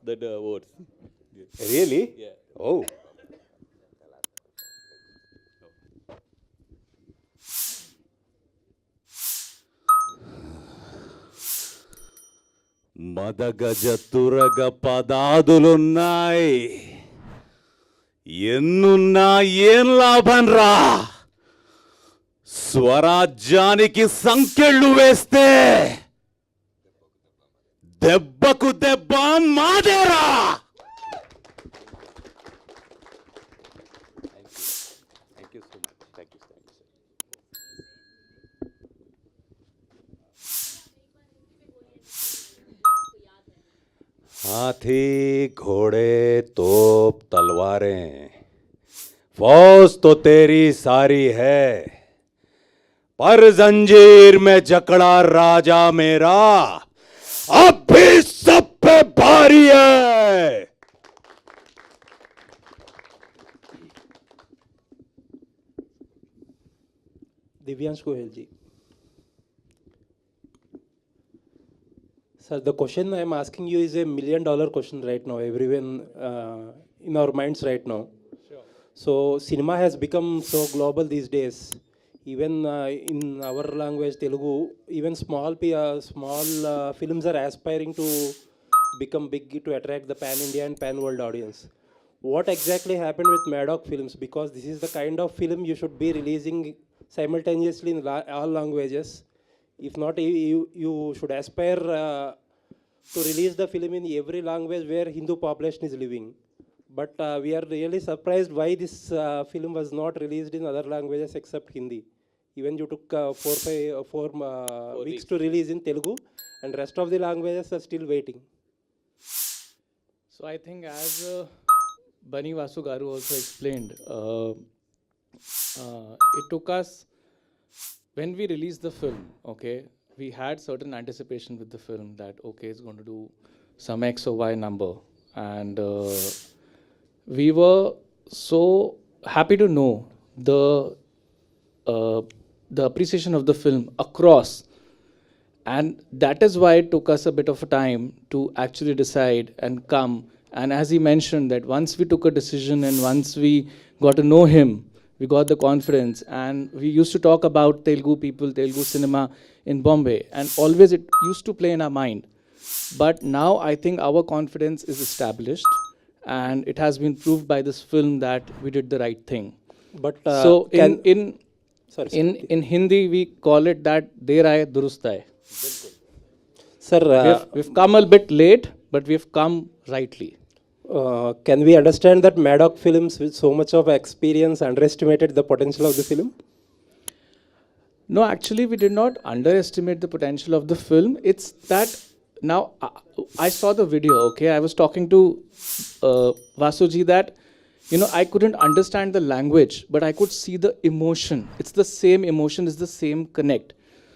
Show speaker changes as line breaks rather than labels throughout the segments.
that words.
Really?
Yeah.
Oh. మదగజ తురగ పదాదులున్నాయి, ఎన్నున్నా ఏం లాభం రా, స్వరాజ్యానికి సంకెళ్ళు వేస్తే దెబ్బకు దెబ్బ మాదేరా. हाथी घोड़े तोप तलवारें, फौज तो तेरी सारी है, पर जंजीर में जकड़ा राजा मेरा अब भी सब पे भारी है.
दिव्यांश गोयल जी. Sir, the question I am asking you is $1 million question right now, everyone in our minds right now. Sure. So, cinema has become so global these days. Even in our language, Telugu, even small films are aspiring to become big to attract the pan-India and pan-world audience. What exactly happened with Maddock Films? Because this is the kind of film you should be releasing simultaneously in all languages. If not, you should aspire to release the film in every language where Hindu population is living. But we are really surprised why this film was not released in other languages except Hindi. Even you took 4 weeks to release in Telugu, and rest of the languages are still waiting.
So I think as Bani Vasu Garu also explained, it took us, when we released the film, okay, we had certain anticipation with the film that, okay, it's going to do some X or Y number. And we were so happy to know the appreciation of the film across. And that is why it took us a bit of a time to actually decide and come. And as he mentioned, that once we took a decision and once we got to know him, we got the confidence, and we used to talk about Telugu people, Telugu cinema in Bombay, and always it used to play in our mind. But now I think our confidence is established, and it has been proved by this film that we did the right thing.
But
So
sorry,
in Hindi we call it that Der aaye durust aaye.
sir,
We've come a bit late, but we've come rightly.
can we understand that Maddock Films with so much of experience underestimated the potential of the film?
No, actually, we did not underestimate the potential of the film. It's that now I saw the video, okay? I was talking to Vasuji that, you know, I couldn't understand the language, but I could see the emotion. It's the same emotion, it's the same connect.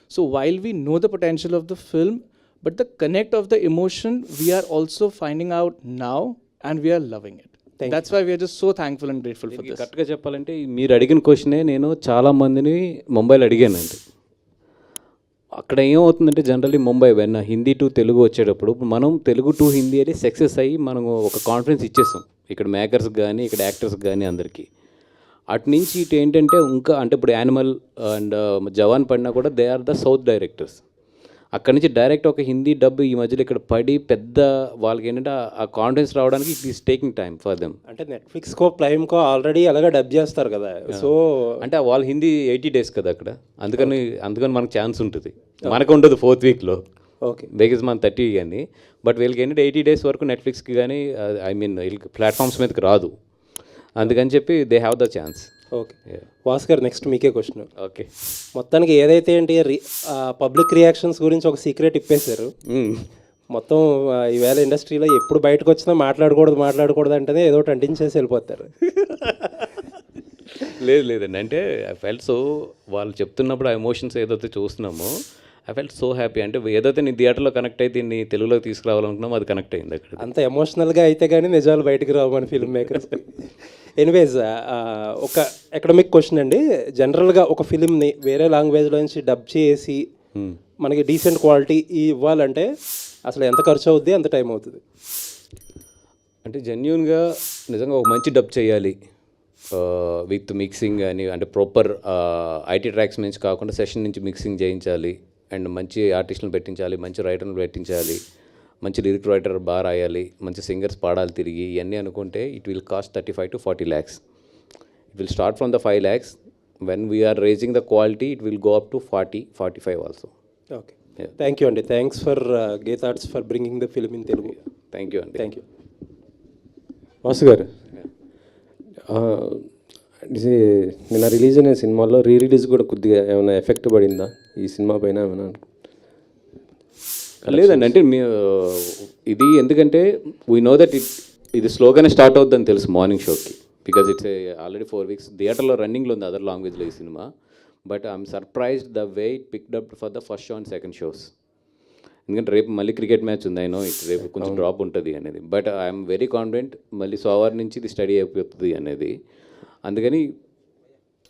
So while we know the potential of the film, but the connect of the emotion, we are also finding out now, and we are loving it. That's why we are just so thankful and grateful for this.
కరెక్ట్గా చెప్పాలంటే మీరు అడిగిన క్వశ్చనే నేను చాలామందిని ముంబైలో అడిగానండి. అక్కడ ఏమవుతుందంటే జనరల్లీ ముంబై వెన్న హిందీ టు తెలుగు వచ్చేటప్పుడు మనం తెలుగు టు హిందీ అని సక్సెస్ అయ్యి మనం ఒక కాన్ఫిడెన్స్ ఇచ్చేస్తాం ఇక్కడ మేకర్స్కి కానీ ఇక్కడ యాక్టర్స్కి కానీ అందరికీ. అటు నుంచి ఇటు ఏంటంటే ఇంకా అంటే ఇప్పుడు యానిమల్ అండ్ జవాన్ పడినా కూడా they are the south directors. అక్కడి నుంచి డైరెక్ట్ ఒక హిందీ డబ్ ఈ మధ్యలో ఇక్కడ పడి పెద్ద వాళ్ళకి ఏంటంటే ఆ కాన్ఫిడెన్స్ రావడానికి it is taking time for them.
అంటే నెట్ఫ్లిక్స్కో ప్రైమ్కో ఆల్రెడీ అలాగే డబ్ చేస్తారు కదా, సో
అంటే వాళ్ళు హిందీ 80 days కదా అక్కడ, అందుకని మనకు ఛాన్స్ ఉంటుంది, మనకు ఉండదు 4th weekలో.
ఓకే,
బికాజ్ మన 30 కానీ, బట్ వీళ్ళకి ఏంటంటే 80 days వరకు నెట్ఫ్లిక్స్కి కానీ ఐ మీన్ వీళ్ళకి ప్లాట్ఫామ్స్ మీదకి రాదు, అందుకని చెప్పి they have the chance.
Okay was గారు, నెక్స్ట్ మీకే క్వశ్చన్.
ఓకే,
మొత్తానికి ఏదైతే ఏంటి పబ్లిక్ రియాక్షన్స్ గురించి ఒక సీక్రెట్ ఇప్పేశారు. మొత్తం ఈవేళ ఇండస్ట్రీలో ఎప్పుడు బయటకు వచ్చినా మాట్లాడకూడదు అంటేనే ఏదో ఒకటి అంటించేసి వెళ్ళిపోతారు.
లేదండి, అంటే ఐ ఫెల్ట్ సో వాళ్ళు చెప్తున్నప్పుడు ఆ ఎమోషన్స్ ఏదైతే చూస్తున్నామో ఐ ఫెల్ట్ సో హ్యాపీ. అంటే ఏదైతే నీ థియేటర్లో కనెక్ట్ అయితే నీ తెలుగులోకి తీసుకురావాలనుకున్నామో అది కనెక్ట్ అయింది అక్కడ.
అంత ఎమోషనల్గా అయితే కానీ నిజాలు బయటకు రావు మన ఫిల్మ్ మేకర్స్. ఎనీవేస్, ఒక ఎకడమిక్ క్వశ్చన్ అండి. జనరల్గా ఒక ఫిలింని వేరే లాంగ్వేజ్లో నుంచి డబ్ చేసి మనకి డీసెంట్ క్వాలిటీ ఇవ్వాలంటే అసలు ఎంత ఖర్చు అవుద్ది, ఎంత టైం అవుతుంది?
అంటే జెన్యున్గా నిజంగా ఒక మంచి డబ్ చేయాలి విత్ మిక్సింగ్ అని, అంటే ప్రాపర్ ఐటీ ట్రాక్స్ నుంచి కాకుండా సెషన్ నుంచి మిక్సింగ్ చేయించాలి, అండ్ మంచి ఆర్టిస్టులను పెట్టించాలి, మంచి రైటర్లు పెట్టించాలి, మంచి లిరిక్ రైటర్ బాగా రాయాలి, మంచి సింగర్స్ పాడాలి తిరిగి, ఇవన్నీ అనుకుంటే it will cost 35 to 40 lakhs. It will start from the 5 lakhs. When we are raising the quality, it will go up to 40, 45 also.
Okay. Thank you, Andy. Thanks for Gay Thoughts for bringing the film in Telugu.
Thank you, Andy.
Thank you.
Vasu గారు, నిన్న release అయిన సినిమాలో release కూడా కొద్దిగా ఏమైనా effect పడిందా ఈ cinema పైన ఏమైనా?
లేదండి, అంటే ఇది ఎందుకంటే వీ నో దట్ ఇది స్లోగానే స్టార్ట్ అవుతుందని తెలుసు మార్నింగ్ షోకి, బికాజ్ ఇట్స్ ఆల్రెడీ 4 weeks థియేటర్లో రన్నింగ్లో ఉంది అదర్ లాంగ్వేజ్లో ఈ cinema. But I'm surprised the way it picked up for the first show and second shows. ఎందుకంటే రేపు మళ్ళీ క్రికెట్ మ్యాచ్ ఉంది, అయినో ఇట్ రేపు కొంచెం డ్రాప్ ఉంటుంది అనేది. బట్ ఐఎమ్ వెరీ కాన్ఫిడెంట్ మళ్ళీ సోమవారం నుంచి ఇది స్టడీ అయిపోతుంది అనేది. అందుకని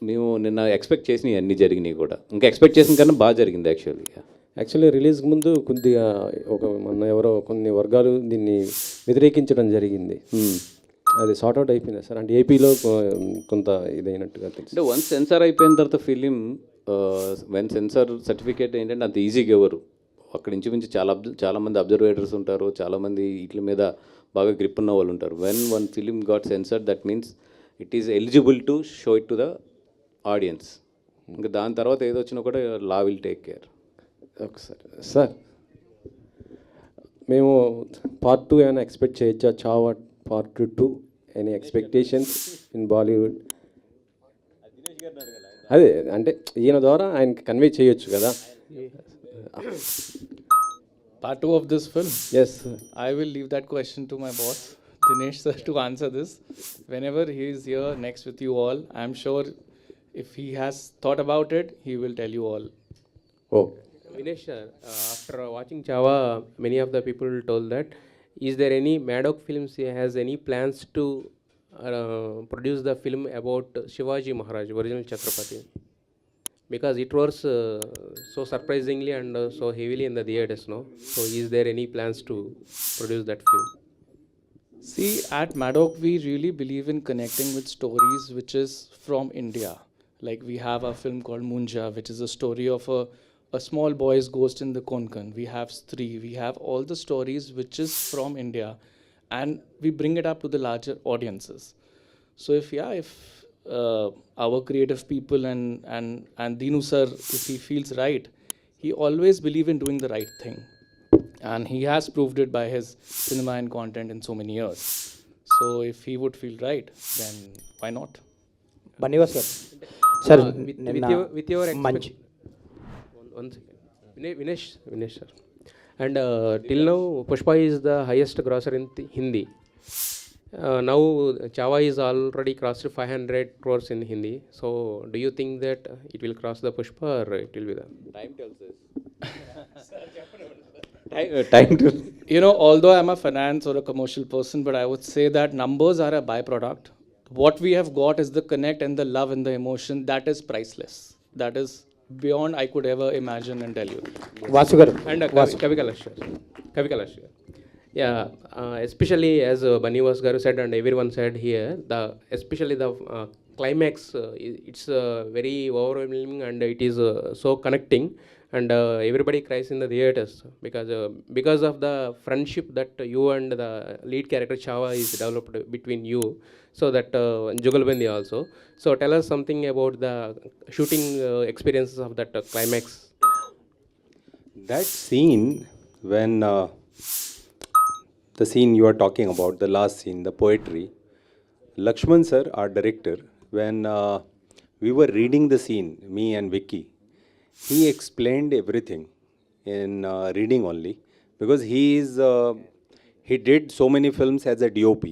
మేము నిన్న ఎక్స్పెక్ట్ చేసినవి అన్నీ జరిగినాయి కూడా, ఇంకా ఎక్స్పెక్ట్ చేసిన కన్నా బాగా జరిగింది
యాక్చువల్లీ రిలీజ్కి ముందు కొద్దిగా మొన్న ఎవరో కొన్ని వర్గాలు దీన్ని వ్యతిరేకించడం జరిగింది. అది సార్ట్అవుట్ అయిపోయింది సార్, అంటే ఏపీలో కొంత ఇదైనట్టుగా తెలుసు.
అంటే వన్స్ సెన్సార్ అయిపోయిన తర్వాత ఫిలిం వెన్ సెన్సార్ సర్టిఫికేట్ ఏంటంటే అంత ఈజీగా ఎవరు అక్కడ ఇంచుమించు చాలామంది అబ్జర్వేటర్స్ ఉంటారు, చాలామంది వీటి మీద బాగా గ్రిప్ ఉన్న వాళ్ళు ఉంటారు. When one film got sensor that means it is eligible to show it to the audience. ఇంకా దాని తర్వాత ఏదో వచ్చినా కూడా లా విల్ టేక్ కేర్.
ఒకసారి సార్, మేము పార్ట్ 2 ఏమైనా ఎక్స్పెక్ట్ చేయొచ్చా? Chhaava part 2 any expectations in Bollywood? అదే అంటే ఈయన ద్వారా ఆయనకి కన్వే చేయొచ్చు కదా.
Part 2 of this film?
Yes.
I will leave that question to my boss, Dinesh sir, to answer this. Whenever he is here next with you all, I'm sure if he has thought about it, he will tell you all.
Oh.
Vinesh, after watching Chava, many of the people told that, is there any Maddock Films has any plans to produce the film about Shivaji Maharaj, original Chhatrapati? Because it was so surprisingly and so heavily in the theatres, no? So is there any plans to produce that film?
See, at Maddock, we really believe in connecting with stories which is from India. Like we have a film called Munja, which is a story of a small boy's ghost in the Konkan. We have Stree. We have all the stories which is from India, and we bring it up to the larger audiences. So if our creative people and Dinu sir, if he feels right, he always believe in doing the right thing, and he has proved it by his cinema and content in so many years. So if he would feel right, then why not?
Baniwas sir. Sir,
with your
Manchi.
One second. Vinesh sir. And till now, Pushpa is the highest grosser in Hindi. Now, Chava is already crossed 500 crores in Hindi. So, do you think that it will cross the Pushpa or it will be the...
Time tells us. Time to...
You know, although I'm a finance or a commercial person, but I would say that numbers are a byproduct. What we have got is the connect and the love and the emotion that is priceless. That is beyond I could ever imagine and tell you.
Vasu garu.
And Kavi Kailash. Yeah, especially as Baniwas garu said and everyone said here, especially the climax, it's very overwhelming and it is so connecting, and everybody cries in the theaters because of the friendship that you and the lead character Chava is developed between you. So that Jugalbandi also. So tell us something about the shooting experiences of that climax.
That scene, when the scene you are talking about, the last scene, the poetry, Lakshman sir, our director, when we were reading the scene, me and Vicky, he explained everything in reading only, because he did so many films as a DOP.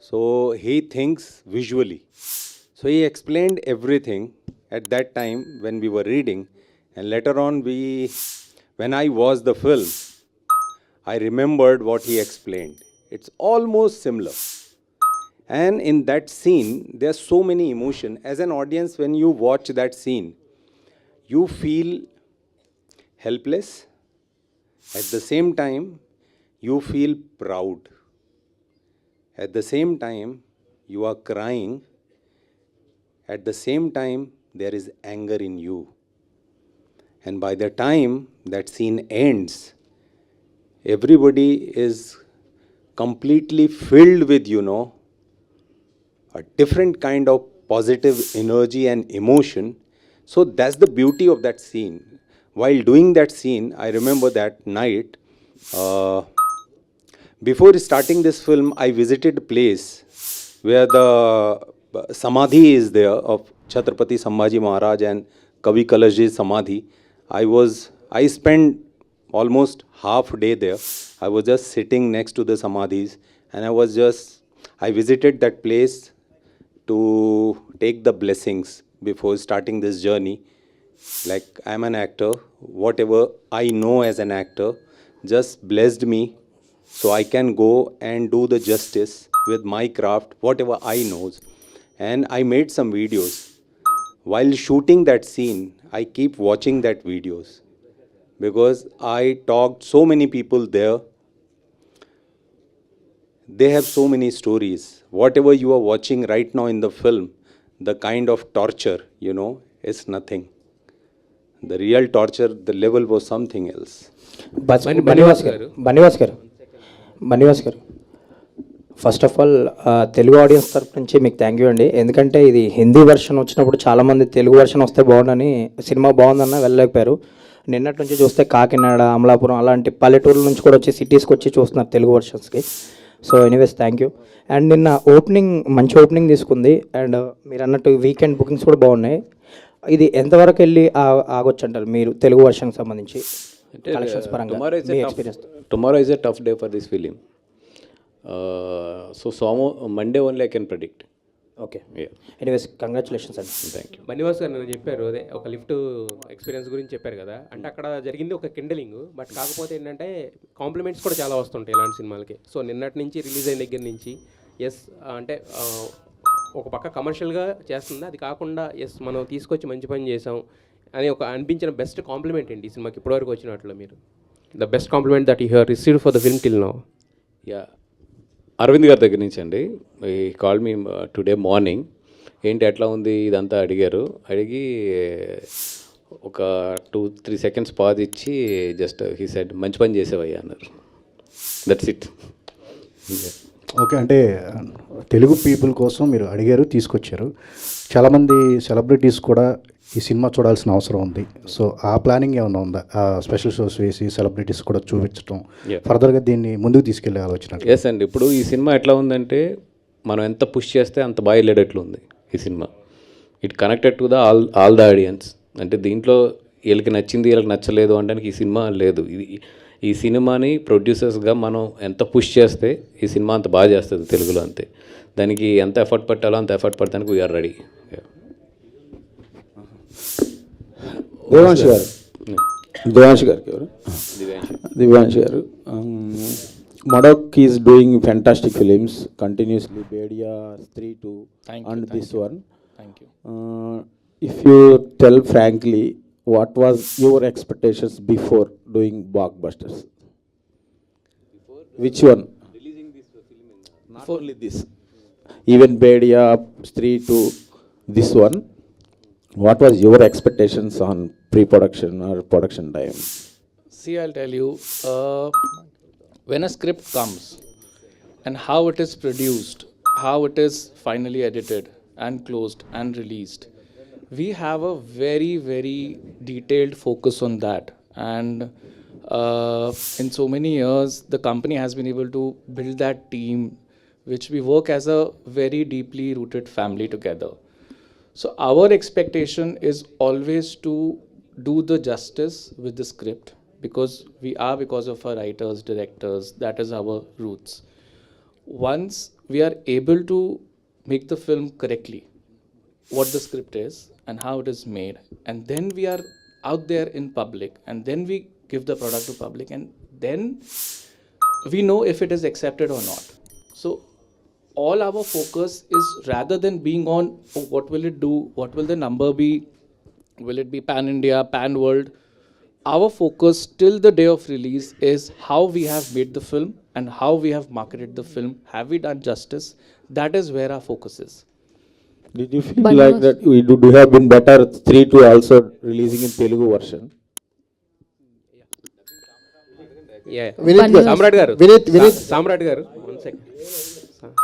So he thinks visually. So he explained everything at that time when we were reading, and later on when I watched the film, I remembered what he explained. It's almost similar. And in that scene, there's so many emotion. As an audience, when you watch that scene, you feel helpless. At the same time, you feel proud. At the same time, you are crying. At the same time, there is anger in you. And by the time that scene ends, everybody is completely filled with, a different kind of positive energy and emotion. So that's the beauty of that scene. While doing that scene, I remember that night, before starting this film, I visited a place where the Samadhi is there of Chhatrapati Sambhaji Maharaj and Kavi Kalashji's Samadhi. I spent almost half a day there. I was just sitting next to the Samadhis, and I visited that place to take the blessings before starting this journey. Like, I'm an actor, whatever I know as an actor just blessed me, so I can go and do the justice with my craft, whatever I knows. And I made some videos. While shooting that scene, I keep watching that videos because I talked so many people there. They have so many stories. Whatever you are watching right now in the film, the kind of torture, is nothing. The real torture, the level was something else.
Bunny Vas గారు first of all Telugu audience తరపు నుంచి మీకు thank you అండి. ఎందుకంటే ఇది Hindi version వచ్చినప్పుడు చాలామంది Telugu version వస్తే బాగుండని, సినిమా బాగుందన్న వెళ్ళలేకపోయారు. నిన్నటి నుంచి చూస్తే కాకినాడ, అమలాపురం అలాంటి పల్లెటూరుల నుంచి కూడా వచ్చి సిటీస్కి వచ్చి చూస్తున్నారు తెలుగు వెర్షన్స్కి. So anyways thank you. And నిన్న మంచి ఓపెనింగ్ తీసుకుంది. అండ్ మీరు అన్నట్టు వీకెండ్ బుకింగ్స్ కూడా బాగున్నాయి. ఇది ఎంతవరకు వెళ్ళి ఆగొచ్చు అంటారు మీరు తెలుగు వెర్షన్కి సంబంధించి కలెక్షన్స్ పరంగా మీ experience?
Tomorrow is a tough day for this film. So Monday only I can predict.
Okay, anyways congratulations అండి.
Thank you.
బన్నివాస్ గారు నేను చెప్పారు అదే ఒక లిఫ్ట్ ఎక్స్పీరియన్స్ గురించి చెప్పారు కదా, అంటే అక్కడ జరిగింది ఒక కిండలింగ్, బట్ కాకపోతే ఏంటంటే కాంప్లిమెంట్స్ కూడా చాలా వస్తుంటాయి ఇలాంటి సినిమాలకి. సో నిన్నటి నుంచి రిలీజ్ అయిన దగ్గర నుంచి అంటే ఒక పక్క కమర్షియల్గా చేస్తుంది, అది కాకుండా మనం తీసుకొచ్చి మంచి పని చేసాం అని ఒక అనిపించిన బెస్ట్ కాంప్లిమెంట్ ఏంటి ఈ సినిమాకి ఇప్పటివరకు వచ్చినట్లు మీరు? The best compliment that you have received for the film till now.
Yeah, Aravind గారి దగ్గర నుంచి అండి. ఈ కాల్ మీ టుడే మార్నింగ్, ఏంటి ఎట్లా ఉంది ఇదంతా అడిగి ఒక 2-3 seconds పాజ్ ఇచ్చి జస్ట్ హీ సెడ్ మంచి పని చేసేవయ్యా అన్నారు. That's it.
ఓకే, అంటే తెలుగు పీపుల్ కోసం మీరు అడిగారు, తీసుకొచ్చారు. చాలామంది సెలబ్రిటీస్ కూడా ఈ సినిమా చూడాల్సిన అవసరం ఉంది. సో ఆ ప్లానింగ్ ఏమైనా ఉందా? స్పెషల్ షోస్ వేసి సెలబ్రిటీస్ కూడా చూపించడం, ఫర్దర్గా దీన్ని ముందుకు తీసుకెళ్లే ఆలోచన?
ఎస్ అండి. ఇప్పుడు ఈ సినిమా ఎట్లా ఉందంటే మనం ఎంత పుష్ చేస్తే అంత బాగా వెళ్ళేటట్లు ఉంది ఈ cinema. It connected to the all the audience. అంటే దీంట్లో వీళ్ళకి నచ్చింది వీళ్ళకి నచ్చలేదు అనడానికి ఈ సినిమా లేదు. ఈ సినిమాని ప్రొడ్యూసర్స్గా మనం ఎంత పుష్ చేస్తే ఈ సినిమా అంత బాగా చేస్తుంది తెలుగులో. అంతే, దానికి ఎంత ఎఫర్ట్ పెట్టాలో అంత ఎఫర్ట్ పడటానికి వీఆర్ రెడీ.
దేవాంశ్ గారికి ఎవరు? దివ్యాంశ్ గారు. Madok is doing fantastic films continuously. Bedia, Stree 2, and this one.
Thank you.
If you tell frankly, what was your expectations before doing blockbusters? Which one? Releasing this film. Not only this. Even Bedia, Stree 2, this one. What was your expectations on pre-production or production time?
See, I'll tell you, when a script comes and how it is produced, how it is finally edited and closed and released, we have a very, very detailed focus on that. And in so many years, the company has been able to build that team, which we work as a very deeply rooted family together. So our expectation is always to do the justice with the script, because of our writers, directors, that is our roots. Once we are able to make the film correctly, what the script is and how it is made, and then we are out there in public, and then we give the product to public, and then we know if it is accepted or not. So all our focus is, rather than being on what will it do, what will the number be, will it be pan India, pan world, our focus till the day of release is how we have made the film and how we have marketed the film. Have we done justice? That is where our focus is.
Did you feel like that we do have been better 3-2 also releasing in Telugu version?
సామ్రాట్ గారు సామ్రాట్ గారు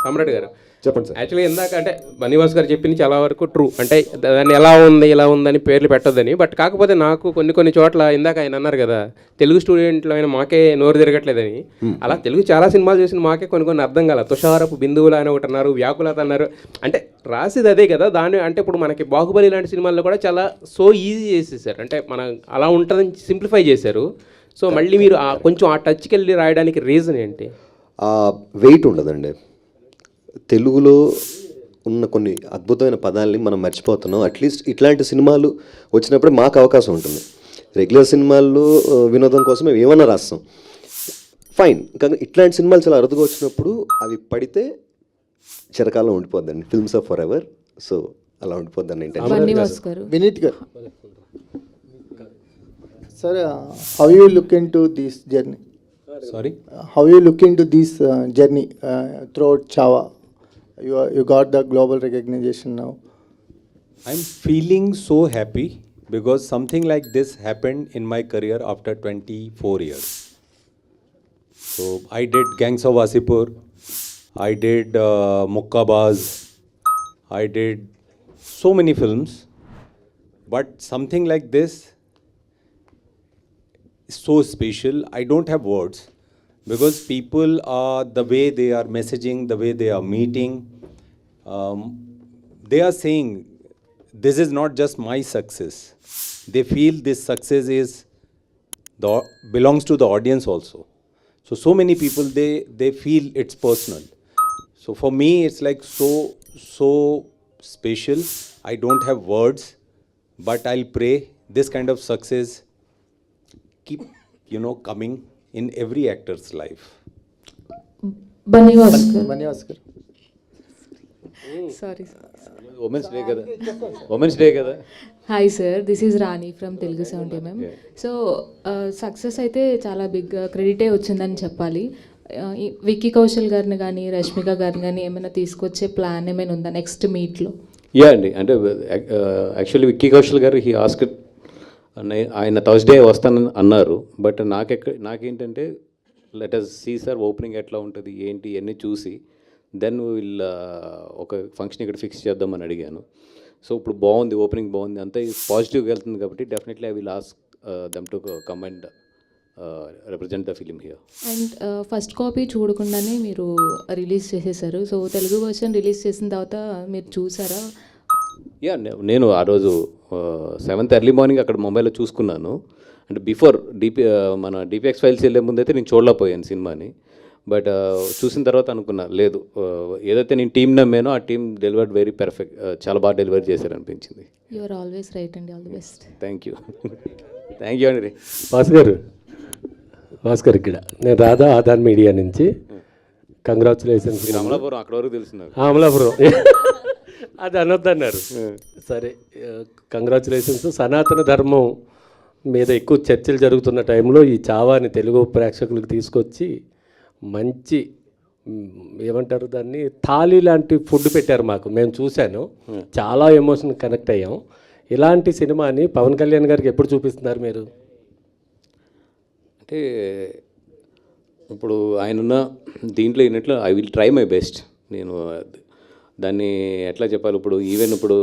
సామ్రాట్ గారు
చెప్పండి sir.
Actually ఇందాక అంటే బనీవాస్ గారు చెప్పింది చాలా వరకు ట్రూ. అంటే దాన్ని ఎలా ఉంది ఇలా ఉందని పేర్లు పెట్టొద్దని. బట్ కాకపోతే నాకు కొన్ని చోట్ల ఇందాక ఆయన అన్నారు కదా తెలుగు స్టూడెంట్లో అయినా మాకే నోరు తిరగట్లేదని. అలా తెలుగు చాలా సినిమాలు చూసిన మాకే కొన్ని అర్థం కాల. తుషారపు బిందువులు అని ఒకటి అన్నారు, వ్యాకులత అన్నారు. అంటే రాసేది అదే కదా దాన్ని. అంటే ఇప్పుడు మనకి బాహుబలి లాంటి సినిమాల్లో కూడా చాలా సో ఈజీ చేసేసారు. అంటే మనం అలా ఉంటుందని సింప్లిఫై చేశారు. సో మళ్ళీ మీరు కొంచెం ఆ టచ్కి వెళ్ళి రాయడానికి రీజన్ ఏంటి?
వెయిట్ ఉండదండి. తెలుగులో ఉన్న కొన్ని అద్భుతమైన పదాలని మనం మర్చిపోతున్నాం. అట్లీస్ట్ ఇట్లాంటి సినిమాలు వచ్చినప్పుడే మాకు అవకాశం ఉంటుంది. రెగ్యులర్ సినిమాల్లో వినోదం కోసం మేము ఏమన్నా రాస్తాం, ఫైన్. కానీ ఇట్లాంటి సినిమాలు చాలా అరుదుగా వచ్చినప్పుడు అవి పడితే చిరకాలం ఉండిపోద్దండి. Films of forever. So అలా ఉండిపోద్దండి.
వినీత్ గారు, sir, how you look into this journey?
Sorry?
How you look into this journey throughout Chava? You got the global recognition now.
I'm feeling so happy because something like this happened in my career after 24 years. So I did Gangs of Wasipur, I did Mukkabaz, I did so many films, but something like this is so special. I don't have words because people are, the way they are messaging, the way they are meeting, they are saying this is not just my success. They feel this success is belongs to the audience also. So many people they feel it's personal. So for me it's like so special. I don't have words, but I'll pray this kind of success keep coming in every actor's life.
Baniwas garu.
Sorry. Women's Day kada.
Hi sir, this is Rani from Telugu 70mm. So success అయితే చాలా big క్రెడిటే వచ్చిందని చెప్పాలి. విక్కీ కౌశల్ గారిని కానీ రష్మిక గారిని కానీ ఏమైనా తీసుకొచ్చే ప్లాన్ ఏమైనా ఉందా నెక్స్ట్ మీట్లో?
యా అండి, అంటే యాక్చువల్లీ విక్కీ కౌశల్ గారు హీ ఆస్క్, ఆయన థర్స్డే వస్తానని అన్నారు. బట్ నాకేంటంటే let us see sir opening ఎట్లా ఉంటుంది ఏంటి అన్నీ చూసి దెన్ వీళ్ళ ఒక ఫంక్షన్ ఇక్కడ ఫిక్స్ చేద్దామని అడిగాను. సో ఇప్పుడు బాగుంది, ఓపెనింగ్ బాగుంది, అంతా పాజిటివ్గా వెళ్తుంది కాబట్టి definitely I will ask them to come and represent the film here.
And first copy చూడకుండానే మీరు రిలీజ్ చేసేసారు. సో తెలుగు వర్షన్ రిలీజ్ చేసిన తర్వాత మీరు చూసారా?
యా, నేను ఆ రోజు 7th ఎర్లీ మార్నింగ్ అక్కడ ముంబైలో చూసుకున్నాను. అంటే బిఫోర్ మన డిపిఎక్స్ ఫైల్స్ వెళ్ళే ముందు అయితే నేను చూడలేకపోయాను సినిమాని. బట్ చూసిన తర్వాత అనుకున్నా లేదు, ఏదైతే నేను టీం నమ్మానో ఆ టీం డెలివర్డ్ వెరీ పర్ఫెక్ట్, చాలా బాగా డెలివర్ చేశారనిపించింది.
యు ఆర్ ఆల్వేస్ రైట్ అండి, all the best.
Thank you అండి.
భాస్కర్ ఇక్కడ నేను రాధా ఆధార్ మీడియా నుంచి. కంగ్రాచులేషన్స్.
అమలాపురం అక్కడ వరకు తెలుసు నాకు.
అమలాపురం అది అనొద్దన్నారు. సరే, కంగ్రాచులేషన్స్. సనాతన ధర్మం మీద ఎక్కువ చర్చలు జరుగుతున్న టైంలో ఈ చావాని తెలుగు ప్రేక్షకులకు తీసుకొచ్చి మంచి ఏమంటారు దాన్ని, థాలీ లాంటి ఫుడ్ పెట్టారు మాకు. మేము చూశాను, చాలా ఎమోషన్ కనెక్ట్ అయ్యాం. ఇలాంటి సినిమాని పవన్ కళ్యాణ్ గారికి ఎప్పుడు చూపిస్తున్నారు మీరు?
అంటే ఇప్పుడు ఆయనున్న దీంట్లో ఈయనట్లో I will try my best. నేను దాన్ని ఎట్లా చెప్పాలి, ఇప్పుడు ఈవెన్ ఇప్పుడు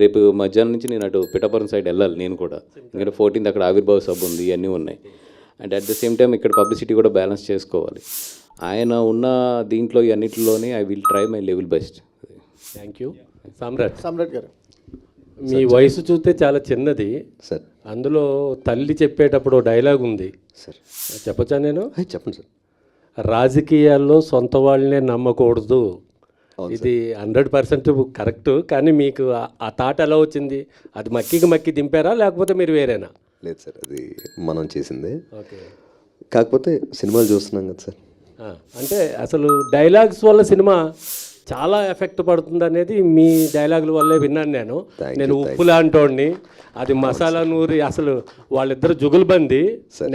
రేపు మధ్యాహ్నం నుంచి నేను అటు పిఠాపురం సైడ్ వెళ్ళాలి నేను కూడా. ఎందుకంటే 14th అక్కడ ఆవిర్భావ సభ ఉంది, ఇవన్నీ ఉన్నాయి. And at the same time ఇక్కడ పబ్లిసిటీ కూడా బ్యాలెన్స్ చేసుకోవాలి. ఆయన ఉన్న దీంట్లో అన్నింటిలోనే I will try my level best.
Thank you. Samrat
గారు,
మీ వయసు చూస్తే చాలా చిన్నది
సార్.
అందులో తల్లి చెప్పేటప్పుడు డైలాగ్ ఉంది
సార్,
చెప్పచ్చా నేను?
చెప్పండి సార్.
రాజకీయాల్లో సొంత వాళ్ళనే నమ్మకూడదు. ఇది 100% కరెక్ట్. కానీ మీకు ఆ థాట్ ఎలా వచ్చింది? అది మక్కి దింపారా లేకపోతే మీరు వేరేనా?
లేదు సార్, అది మనం చేసిందే.
ఓకే.
కాకపోతే సినిమాలు చూస్తున్నాం కదా సార్.
అంటే అసలు డైలాగ్స్ వల్ల సినిమా చాలా ఎఫెక్ట్ పడుతుంది అనేది మీ డైలాగుల వల్లే విన్నాను నేను.
Thank
నేను
you,
ఉప్పు లాంటోడిని, అది మసాలా నూరి, అసలు వాళ్ళిద్దరు jugalbandi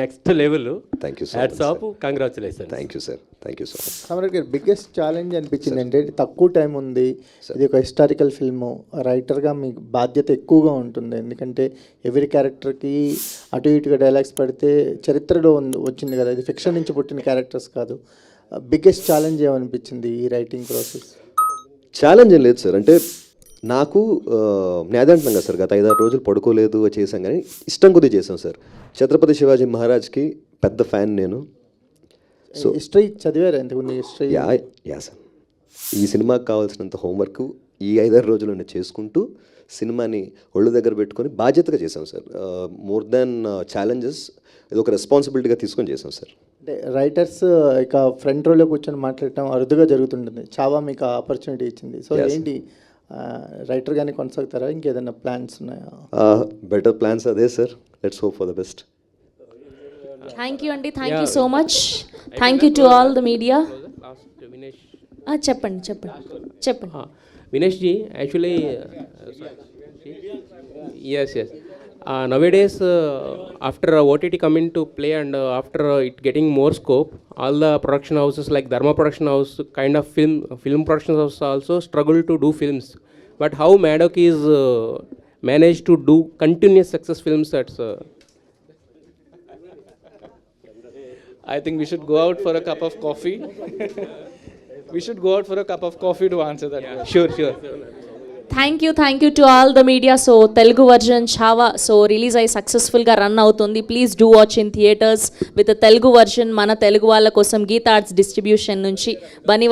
next level.
Thank you
hats off, congratulation.
Thank you sir, thank you so much.
Samrat గారు, బిగ్గెస్ట్ ఛాలెంజ్ అనిపించింది అంటే తక్కువ టైం ఉంది, ఇది ఒక హిస్టారికల్ ఫిల్ము, రైటర్గా మీకు బాధ్యత ఎక్కువగా ఉంటుంది. ఎందుకంటే ఎవరి క్యారెక్టర్కి అటు ఇటుగా డైలాగ్స్ పడితే చరిత్రలో వచ్చింది కదా, ఇది ఫిక్షన్ నుంచి పుట్టిన క్యారెక్టర్స్ కాదు. బిగ్గెస్ట్ ఛాలెంజ్ ఏమనిపించింది ఈ రైటింగ్ ప్రాసెస్?
ఛాలెంజ్ ఏం లేదు సార్, అంటే నాకు నేను అదే అంటున్నాను కదా సార్, గత 5-6 రోజులు పడుకోలేదు చేసాం, కానీ ఇష్టం కొద్దీ చేసాం సార్. ఛత్రపతి శివాజీ మహారాజ్కి పెద్ద ఫ్యాన్ నేను. సో
హిస్టరీ చదివారు ఎందుకు హిస్టరీ?
యా సార్, ఈ సినిమాకి కావాల్సినంత హోంవర్క్ ఈ 5-6 రోజులు నేను చేసుకుంటూ సినిమాని ఒళ్ళు దగ్గర పెట్టుకొని బాధ్యతగా చేసాం సార్. మోర్ దాన్ ఛాలెంజెస్, ఇది ఒక రెస్పాన్సిబిలిటీగా తీసుకొని చేసాం సార్.
అంటే రైటర్స్ ఇక ఫ్రంట్ రోలో కూర్చొని మాట్లాడటం అరుదుగా జరుగుతుంటుంది. చావా మీకు ఆపర్చునిటీ ఇచ్చింది. సో ఏంటి రైటర్గానే కొనసాగుతారా, ఇంకేదైనా ప్లాన్స్ ఉన్నాయా?
బెటర్ ప్లాన్స్ అదే sir, let's hope for the best.
Thank you అండి, thank you so much. Thank you to all the media. చెప్పండి చెప్పండి చెప్పండి.
Vinesh ji, actually, yes. Nowadays, after OTT coming to play and after it getting more scope, all the production houses like Dharma Production House, kind of film production houses also struggle to do films. But how Maddock is managed to do continuous success films, that's...
I think we should go out for a cup of coffee. We should go out for a cup of coffee to answer that question.
Sure.
Thank you to all the media. So Telugu version Chhaava so release అయ్యి సక్సెస్ఫుల్గా run అవుతుంది. Please do watch in theatres with Telugu version. మన తెలుగు వాళ్ళ కోసం Gita arts distribution నుంచి బనీ